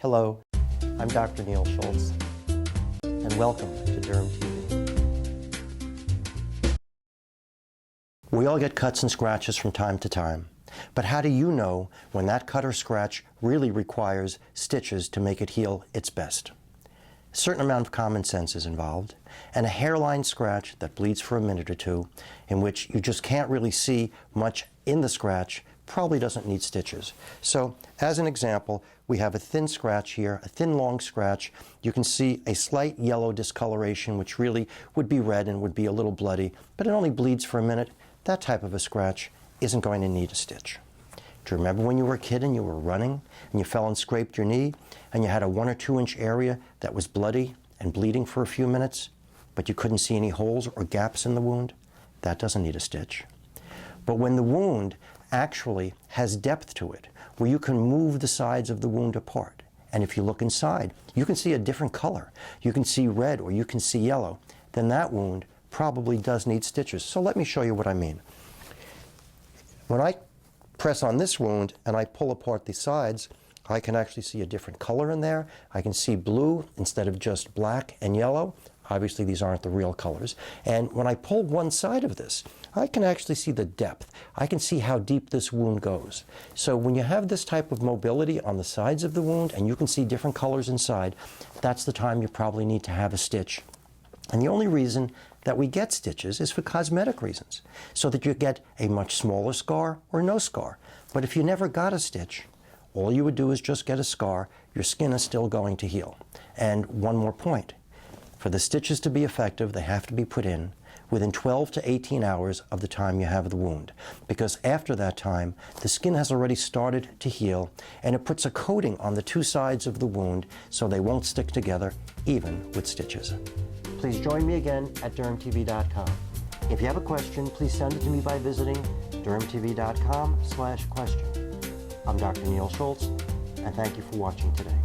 Hello, I'm Dr. Neal Schultz, and welcome to DermTV. We all get cuts and scratches from time to time, but how do you know when that cut or scratch really requires stitches to make it heal its best? A certain amount of common sense is involved, and a hairline scratch that bleeds for a minute or two, in which you just can't really see much in the scratch, probably doesn't need stitches. So, as an example, we have a thin scratch here, a thin long scratch. You can see a slight yellow discoloration, which really would be red and would be a little bloody, but it only bleeds for a minute. That type of a scratch isn't going to need a stitch. Do you remember when you were a kid and you were running and you fell and scraped your knee and you had a 1 or 2 inch area that was bloody and bleeding for a few minutes, but you couldn't see any holes or gaps in the wound? That doesn't need a stitch. But when the wound actually has depth to it, where you can move the sides of the wound apart, and if you look inside, you can see a different color. You can see red or you can see yellow. Then that wound probably does need stitches. So let me show you what I mean. When I press on this wound and I pull apart the sides, I can actually see a different color in there. I can see blue instead of just black and yellow. Obviously, these aren't the real colors. And when I pull one side of this, I can actually see the depth. I can see how deep this wound goes. So when you have this type of mobility on the sides of the wound and you can see different colors inside, that's the time you probably need to have a stitch. And the only reason that we get stitches is for cosmetic reasons, so that you get a much smaller scar or no scar. But if you never got a stitch, all you would do is just get a scar. Your skin is still going to heal. And one more point. For the stitches to be effective, they have to be put in within 12 to 18 hours of the time you have the wound. Because after that time, the skin has already started to heal, and it puts a coating on the 2 sides of the wound so they won't stick together, even with stitches. Please join me again at dermtv.com. If you have a question, please send it to me by visiting dermtv.com/question. I'm Dr. Neal Schultz, and thank you for watching today.